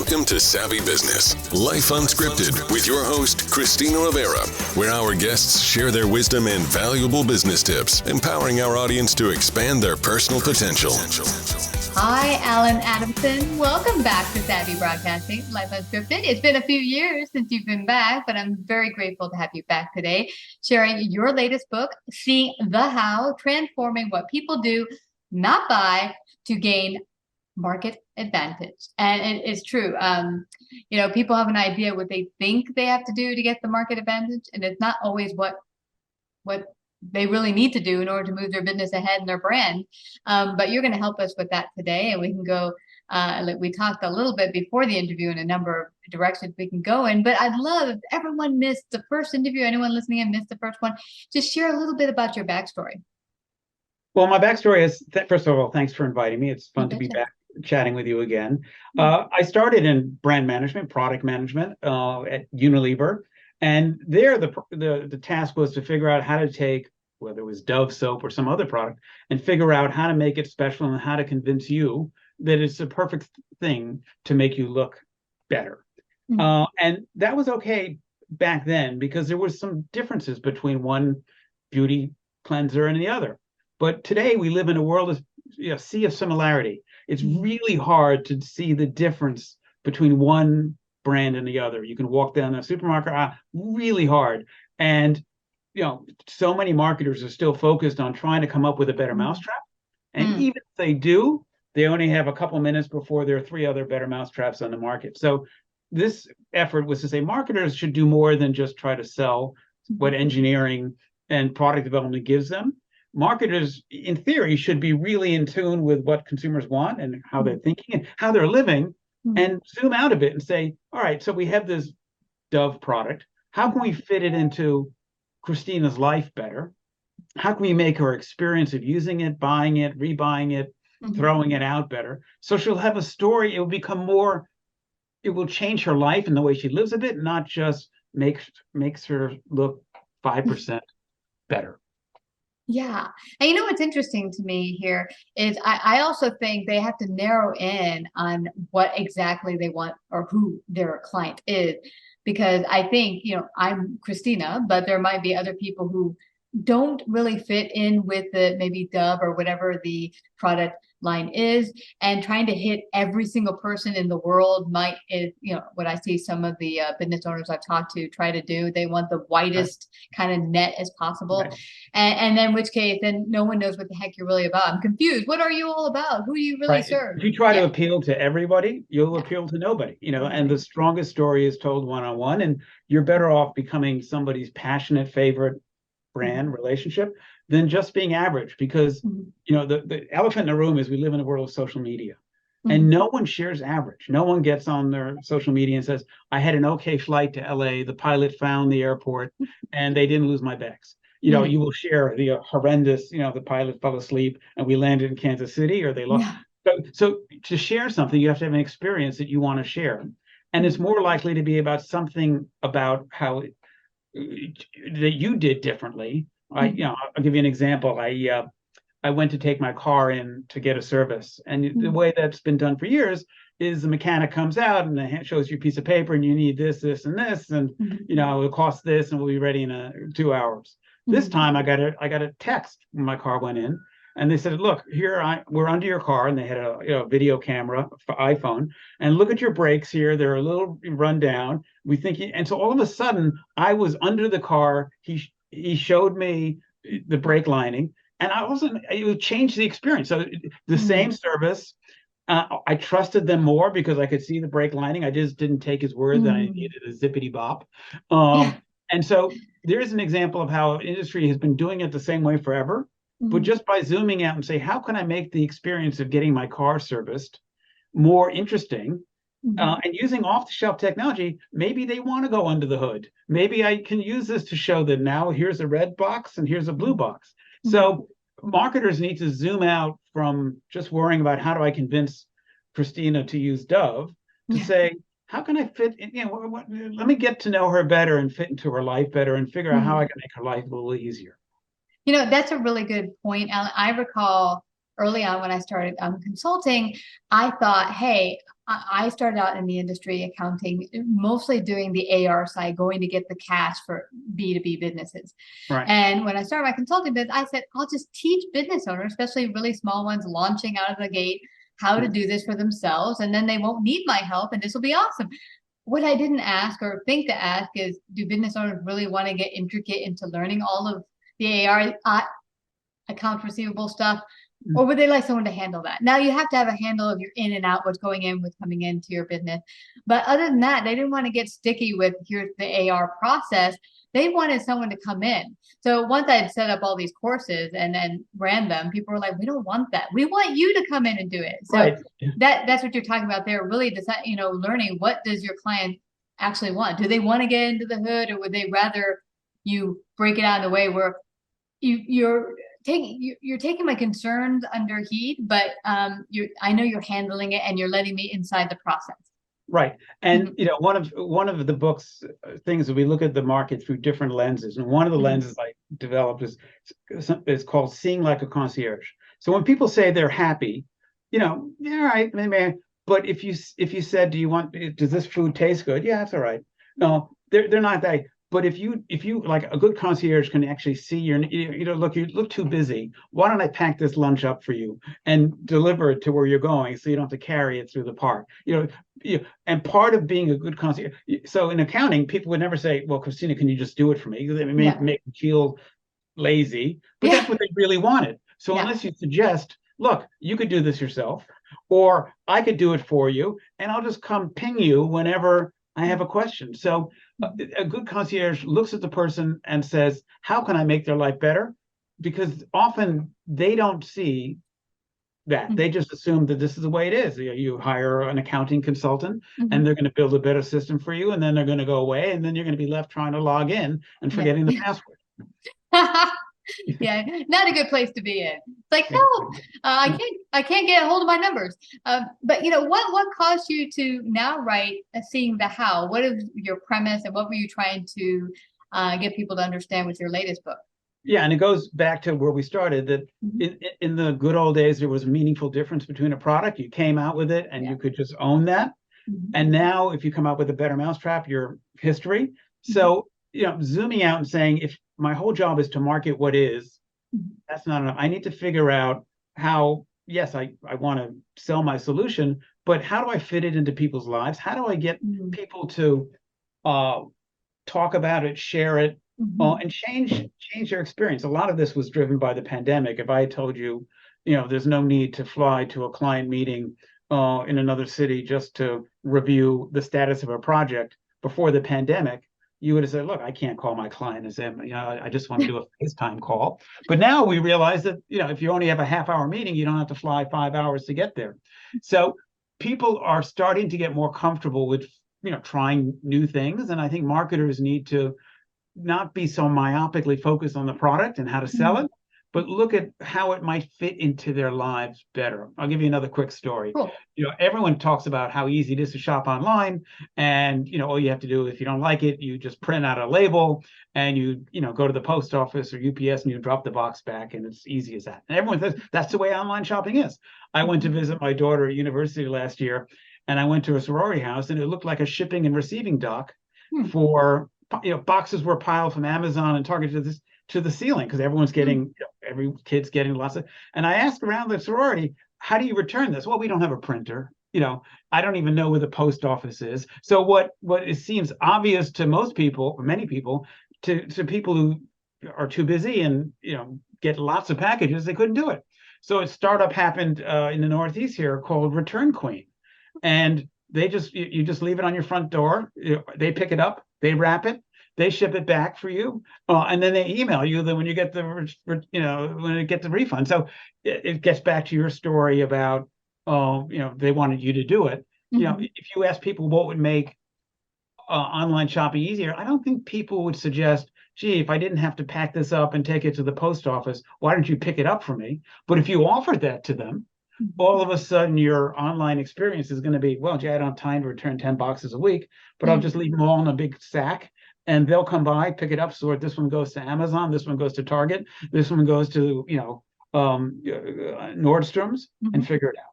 Welcome to Savvy Business, Life Unscripted, with your host, Christina Rivera, where our guests share their wisdom and valuable business tips, empowering our audience to expand their personal potential. Hi, Alan Adamson. Welcome back to Savvy Broadcasting, Life Unscripted. It's been a few years since you've been back, but I'm very grateful to have you back today, sharing your latest book, Seeing the How, Transforming What People Do, Not Buy, to Gain Market Advantage. And it is true. People have an idea what they think they have to do to get the market advantage, and it's not always what they really need to do in order to move their business ahead and their brand. But you're going to help us with that today, and we can go. We talked a little bit before the interview in a number of directions we can go in. But I'd love if everyone missed the first interview, anyone listening in missed the first one, just share a little bit about your backstory. Well, my backstory is, first of all, thanks for inviting me. It's fun to be back chatting with you again. I started in brand management, product management at Unilever. And there, the task was to figure out how to take, whether it was Dove soap or some other product, and figure out how to make it special and how to convince you that it's the perfect thing to make you look better. And that was okay back then because there was some differences between one beauty cleanser and the other. But today we live in a world of sea of similarity. It's really hard to see the difference between one brand and the other. You can walk down a supermarket, really hard. And so many marketers are still focused on trying to come up with a better mousetrap. And even if they do, they only have a couple minutes before there are three other better mousetraps on the market. So this effort was to say marketers should do more than just try to sell what engineering and product development gives them. Marketers, in theory, should be really in tune with what consumers want and how they're thinking and how they're living, and zoom out a bit and say, all right, so we have this Dove product. How can we fit it into Christina's life better? How can we make her experience of using it, buying it, rebuying it, throwing it out better? So she'll have a story. It will become more, it will change her life and the way she lives a bit, not just makes her look 5% better. Yeah. And what's interesting to me here is I also think they have to narrow in on what exactly they want or who their client is. Because I think, I'm Christina, but there might be other people who don't really fit in with the maybe Dove or whatever the product line is, and trying to hit every single person in the world is what I see some of the business owners I've talked to try to do. They want the widest kind of net as possible. Right. And then in which case, then no one knows what the heck you're really about. I'm confused. What are you all about? Who do you really serve? If you try to appeal to everybody, you'll appeal to nobody, and the strongest story is told one-on-one, and you're better off becoming somebody's passionate favorite brand relationship than just being average, because the elephant in the room is we live in a world of social media, and no one shares average. No one gets on their social media and says, I had an okay flight to LA, the pilot found the airport and they didn't lose my bags. You will share the horrendous, the pilot fell asleep and we landed in Kansas City, or they lost. So to share something, you have to have an experience that you want to share, and it's more likely to be about something about how that you did differently. I'll give you an example. I went to take my car in to get a service, and the way that's been done for years is the mechanic comes out and shows you a piece of paper, and you need this, this, and this, and it'll cost this, and we'll be ready in 2 hours. This time I got a text when my car went in, and they said, look, we're under your car, and they had a video camera for iPhone, and look at your brakes here. They're a little run down. And so all of a sudden I was under the car. He showed me the brake lining, and it changed the experience. So the same service, I trusted them more because I could see the brake lining. I just didn't take his word that I needed a zippity bop. And so there's an example of how industry has been doing it the same way forever. But just by zooming out and say, how can I make the experience of getting my car serviced more interesting? And using off-the-shelf technology, maybe they want to go under the hood. Maybe I can use this to show that now here's a red box and here's a blue box. So marketers need to zoom out from just worrying about how do I convince Christina to use Dove to say, how can I fit in, let me get to know her better and fit into her life better and figure out how I can make her life a little easier. That's a really good point, Alan. I recall early on when I started consulting, I thought, hey, I started out in the industry accounting, mostly doing the AR side, going to get the cash for B2B businesses. Right. And when I started my consulting business, I said, I'll just teach business owners, especially really small ones launching out of the gate, how to do this for themselves. And then they won't need my help, and this will be awesome. What I didn't ask or think to ask is, do business owners really want to get intricate into learning all of the AR accounts receivable stuff? Or would they like someone to handle that? Now you have to have a handle of your in and out, what's going in, what's coming into your business. But other than that, they didn't want to get sticky with here's the AR process. They wanted someone to come in. So once I had set up all these courses and then ran them, people were like, we don't want that. We want you to come in and do it. So right. that's what you're talking about there. Really decide, learning what does your client actually want? Do they want to get into the hood, or would they rather you break it out in a way where you're taking my concerns under heed, but I know you're handling it and you're letting me inside the process. Right. And one of the book's things that we look at the market through different lenses. And one of the lenses I developed is called seeing like a concierge. So when people say they're happy, yeah, right, maybe. But if you said, does this food taste good? Yeah, that's all right. No, they're not that. But if you like, a good concierge can actually see look, you look too busy. Why don't I pack this lunch up for you and deliver it to where you're going, so you don't have to carry it through the park? And part of being a good concierge. So in accounting, people would never say, "Well, Christina, can you just do it for me?" They make them feel lazy, but that's what they really wanted. So unless you suggest, look, you could do this yourself, or I could do it for you, and I'll just come ping you whenever I have a question. So a good concierge looks at the person and says, how can I make their life better? Because often they don't see that. They just assume that this is the way it is. You hire an accounting consultant and they're going to build a better system for you, and then they're going to go away, and then you're going to be left trying to log in and forgetting the password. Yeah, not a good place to be in. It's like, help, I can't get a hold of my numbers. But what caused you to now write Seeing the How? What is your premise, and what were you trying to get people to understand with your latest book? Yeah, and it goes back to where we started, that in the good old days, there was a meaningful difference between a product. You came out with it and you could just own that. And now if you come up with a better mousetrap, your history. So, zooming out and saying, if my whole job is to market what is, that's not enough. I need to figure out how, yes, I want to sell my solution, but how do I fit it into people's lives? How do I get people to talk about it, share it, and change their experience? A lot of this was driven by the pandemic. If I had told you, there's no need to fly to a client meeting in another city just to review the status of a project before the pandemic, you would have said, look, I can't call my client and say, I just want to do a FaceTime call. But now we realize that, if you only have a half-hour meeting, you don't have to fly 5 hours to get there. So people are starting to get more comfortable with, trying new things. And I think marketers need to not be so myopically focused on the product and how to sell it, but look at how it might fit into their lives better. I'll give you another quick story. Cool. Everyone talks about how easy it is to shop online, and all you have to do, if you don't like it, you just print out a label and you go to the post office or UPS and you drop the box back, and it's easy as that. And everyone says that's the way online shopping is. I went to visit my daughter at university last year, and I went to a sorority house, and it looked like a shipping and receiving dock for boxes were piled from Amazon and Target to the ceiling, because everyone's getting, every kid's getting lots of. And I asked around the sorority, how do you return this? Well, we don't have a printer. I don't even know where the post office is. So what it seems obvious to most people, or many people, to people who are too busy and get lots of packages, they couldn't do it. So a startup happened in the Northeast here called Return Queen, and they you just leave it on your front door. They pick it up, they wrap it, they ship it back for you, and then they email you when you get when it gets the refund. So it gets back to your story about they wanted you to do it. If you ask people what would make online shopping easier, I don't think people would suggest, gee, if I didn't have to pack this up and take it to the post office, why don't you pick it up for me? But if you offered that to them, all of a sudden your online experience is going to be, well, gee, I don't have time to return 10 boxes a week, but I'll just leave them all in a big sack, and they'll come by, pick it up, sort. This one goes to Amazon, this one goes to Target, this one goes to Nordstrom's, and figure it out.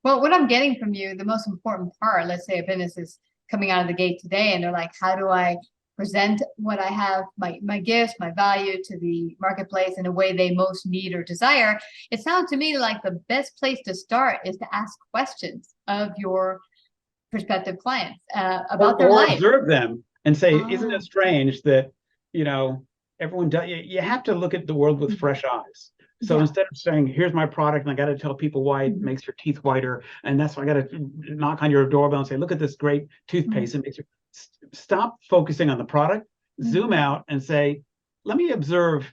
Well, what I'm getting from you, the most important part, let's say a business is coming out of the gate today and they're like, how do I present what I have, my gifts, my value to the marketplace in a way they most need or desire? It sounds to me like the best place to start is to ask questions of your prospective clients about their or life. observe them and say, isn't it strange that, everyone does, you have to look at the world with fresh eyes. So instead of saying, here's my product, and I got to tell people why it makes your teeth whiter, and that's why I got to knock on your doorbell and say, look at this great toothpaste. It makes you stop focusing on the product, zoom out and say, let me observe,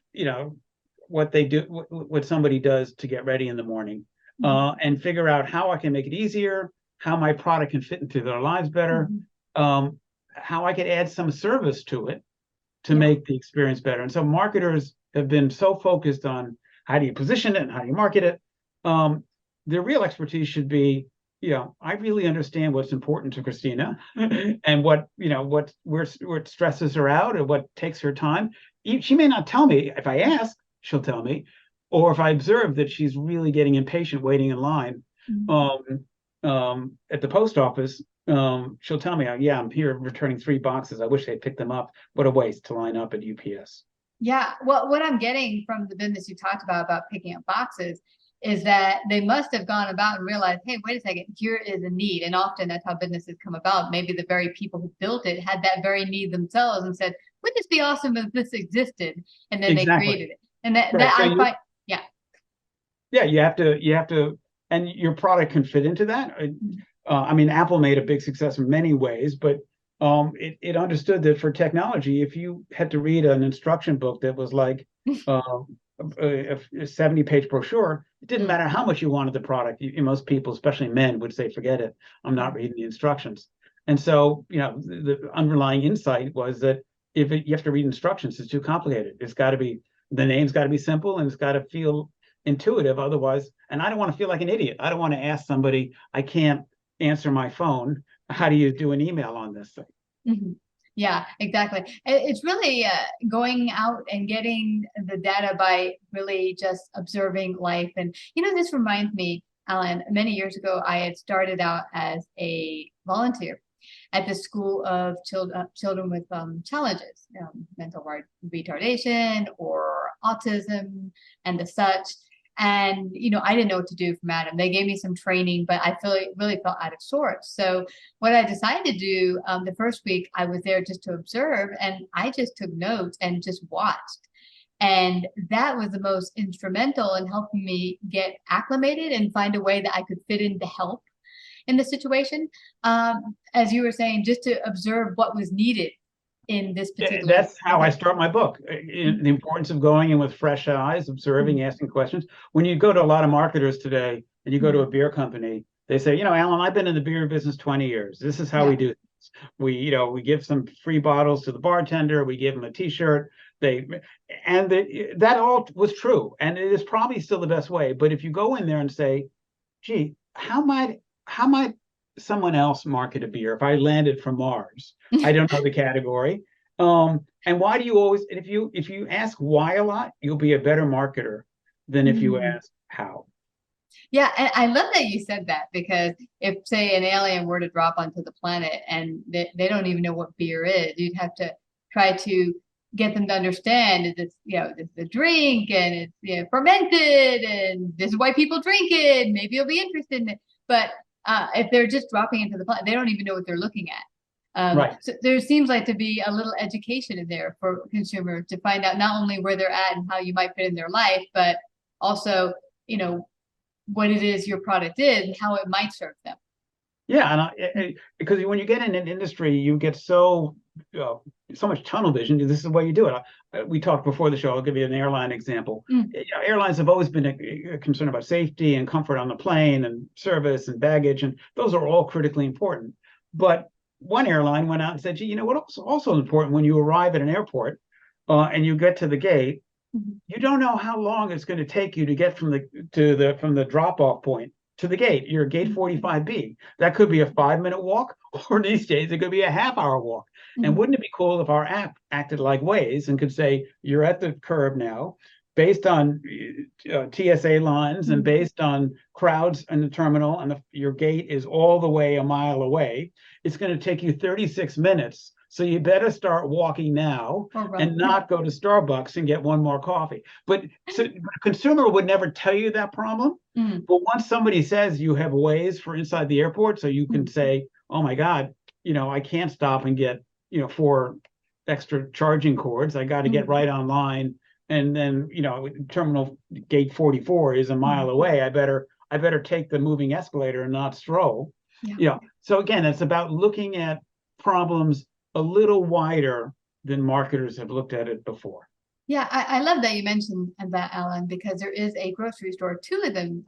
what they do, what somebody does to get ready in the morning, and figure out how I can make it easier, how my product can fit into their lives better, how I can add some service to it to make the experience better. And so marketers have been so focused on how do you position it and how do you market it. Their real expertise should be, I really understand what's important to Christina and what stresses her out and what takes her time. She may not tell me. If I ask, she'll tell me. Or if I observe that she's really getting impatient waiting in line at the post office, she'll tell me, yeah, I'm here returning 3 boxes. I wish they'd pick them up. What a waste to line up at UPS. Yeah, well, what I'm getting from the business you talked about picking up boxes, is that they must have gone about and realized, hey, wait a second, here is a need. And often that's how businesses come about. Maybe the very people who built it had that very need themselves and said, wouldn't this be awesome if this existed? And then they created it. And that I find, yeah, you have to, and your product can fit into that. I mean, Apple made a big success in many ways, but it understood that for technology, if you had to read an instruction book that was like a 70-page brochure, it didn't matter how much you wanted the product. Most people, especially men, would say, forget it. I'm not reading the instructions. And so, the underlying insight was that if you have to read instructions, it's too complicated. The name's got to be simple and it's got to feel intuitive. Otherwise, and I don't want to feel like an idiot. I don't want to ask somebody, I can't answer my phone, how do you do an email on this thing? Yeah, exactly. It's really going out and getting the data by really just observing life. And, this reminds me, Alan, many years ago, I had started out as a volunteer at the School of Children with Challenges, mental retardation or autism and the such. And, I didn't know what to do from Adam. They gave me some training, but I really felt out of sorts. So what I decided to do, the first week I was there just to observe, and I just took notes and just watched. And that was the most instrumental in helping me get acclimated and find a way that I could fit in to help in the situation. As you were saying, just to observe what was needed in this particular. That's how I start my book. The importance of going in with fresh eyes, observing, asking questions. When you go to a lot of marketers today and you go to a beer company, they say, Alan, I've been in the beer business 20 years. This is how we do things. We give some free bottles to the bartender. We give them a T-shirt. That all was true. And it is probably still the best way. But if you go in there and say, gee, how might someone else market a beer if I landed from Mars? I don't know the category. And why do you always, and if you ask why a lot, you'll be a better marketer than if you ask how. Yeah, and I love that you said that, because if, say, an alien were to drop onto the planet and they don't even know what beer is, you'd have to try to get them to understand that it's, this is a drink and it's fermented and this is why people drink it. Maybe you'll be interested in it. But if they're just dropping into the planet, they don't even know what they're looking at. Right. So there seems like to be a little education in there for consumers to find out not only where they're at and how you might fit in their life, but also, what it is your product is and how it might serve them. Yeah, and because when you get in an industry, you get so much tunnel vision. This is the way you do it. We talked before the show. I'll give you an airline example. Airlines have always been concerned about safety and comfort on the plane and service and baggage, and those are all critically important. But one airline went out and said, gee, what's also important when you arrive at an airport and you get to the gate, you don't know how long it's going to take you to get from the drop-off point to the gate. You're gate 45B. That could be a 5-minute walk, or these days it could be a half-hour walk. And wouldn't it be cool if our app acted like Waze and could say, you're at the curb now, based on TSA lines and based on crowds in the terminal, and your gate is all the way a mile away, it's going to take you 36 minutes. So you better start walking now and not go to Starbucks and get one more coffee. But a consumer would never tell you that problem. But once somebody says you have ways for inside the airport, so you can say, oh my God, I can't stop and get, 4 extra charging cords. I got to get right online. And then, terminal gate 44 is a mile away. I better take the moving escalator and not stroll. So again, it's about looking at problems a little wider than marketers have looked at it before. Yeah, I love that you mentioned that, Alan, because there is a grocery store, 2 of them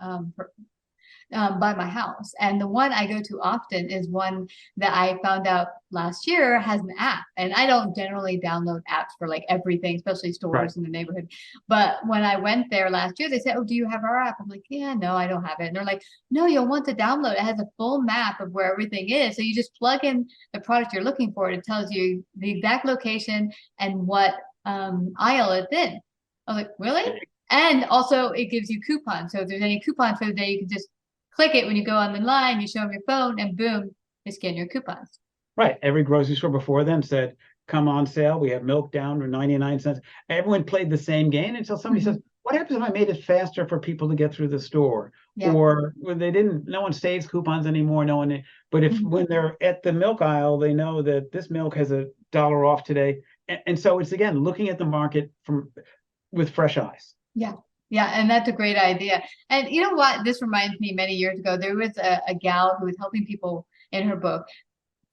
by my house. And the one I go to often is one that I found out last year has an app. And I don't generally download apps for like everything, especially stores in the neighborhood. But when I went there last year, they said, oh, do you have our app? I'm like, yeah, no, I don't have it. And they're like, no, you'll want to download it. It has a full map of where everything is. So you just plug in the product you're looking for. And it tells you the exact location and what aisle it's in. I was like, really? And also it gives you coupons. So if there's any coupons for the day, you can just click it when you go on the line, you show them your phone, and boom, you scan your coupons. Right. Every grocery store before them said, come on sale. We have milk down to 99 cents. Everyone played the same game until somebody says, what happens if I made it faster for people to get through the store? Or when no one saves coupons anymore. But if when they're at the milk aisle, they know that this milk has $1 off today. And so it's, again, looking at the market with fresh eyes. Yeah, and that's a great idea. And you know what? This reminds me, many years ago, there was a gal who was helping people in her book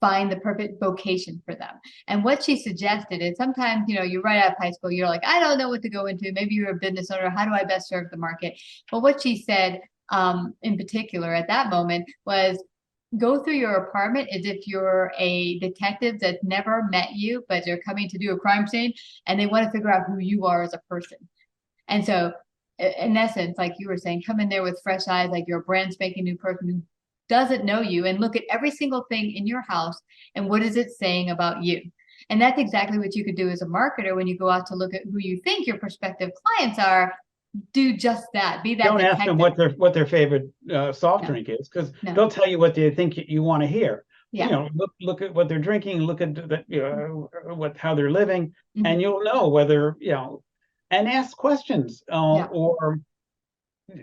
find the perfect vocation for them. And what she suggested is sometimes, you're right out of high school, you're like, I don't know what to go into. Maybe you're a business owner. How do I best serve the market? But what she said in particular at that moment was, go through your apartment as if you're a detective that's never met you, but they're coming to do a crime scene, and they want to figure out who you are as a person. And so, in essence, like you were saying, come in there with fresh eyes, like you're a brand spanking new person who doesn't know you, and look at every single thing in your house and what is it saying about you. And that's exactly what you could do as a marketer when you go out to look at who you think your prospective clients are. Do just that. Be that. Don't detective. Ask them what their favorite soft drink is, because they'll tell you what they think you want to hear. Look at what they're drinking, look at how they're living, and you'll know whether and ask questions or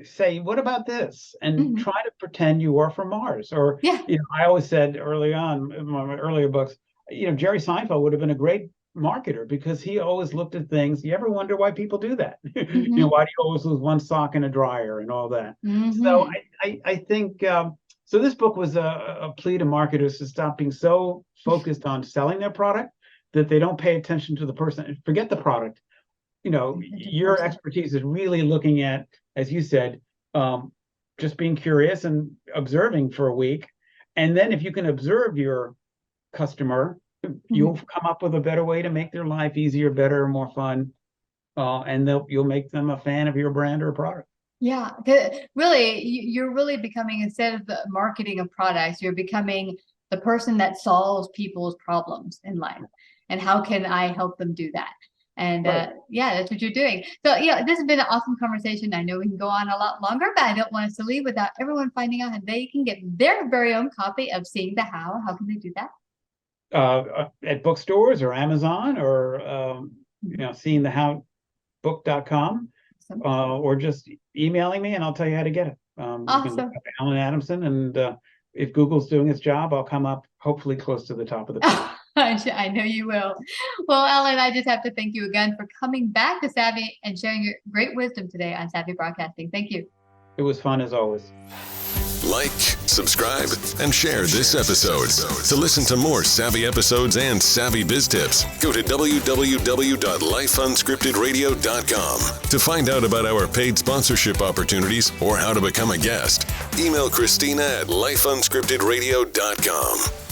say, what about this? And try to pretend you are from Mars. Or, I always said early on in my earlier books, Jerry Seinfeld would have been a great marketer because he always looked at things. You ever wonder why people do that? Why do you always lose one sock in a dryer and all that? So I think, so this book was a plea to marketers to stop being so focused on selling their product that they don't pay attention to the person. Forget the product. Your expertise is really looking at, as you said, just being curious and observing for a week. And then if you can observe your customer, you'll come up with a better way to make their life easier, better, more fun. And you'll make them a fan of your brand or product. Yeah, really, you're really becoming, instead of the marketing of products, you're becoming the person that solves people's problems in life. And how can I help them do that? And that's what you're doing. So, this has been an awesome conversation. I know we can go on a lot longer, but I don't want us to leave without everyone finding out how they can get their very own copy of Seeing the How. How can they do that? At bookstores or Amazon or, seeingthehowbook.com or just emailing me and I'll tell you how to get it. Awesome. You can look up Alan Adamson, and if Google's doing its job, I'll come up hopefully close to the top of the page. I know you will. Well, Alan, I just have to thank you again for coming back to Savvy and sharing your great wisdom today on Savvy Broadcasting. Thank you. It was fun as always. Like, subscribe, and share this episode. To listen to more Savvy episodes and Savvy Biz Tips, go to www.lifeunscriptedradio.com. To find out about our paid sponsorship opportunities or how to become a guest, email Christina at lifeunscriptedradio.com.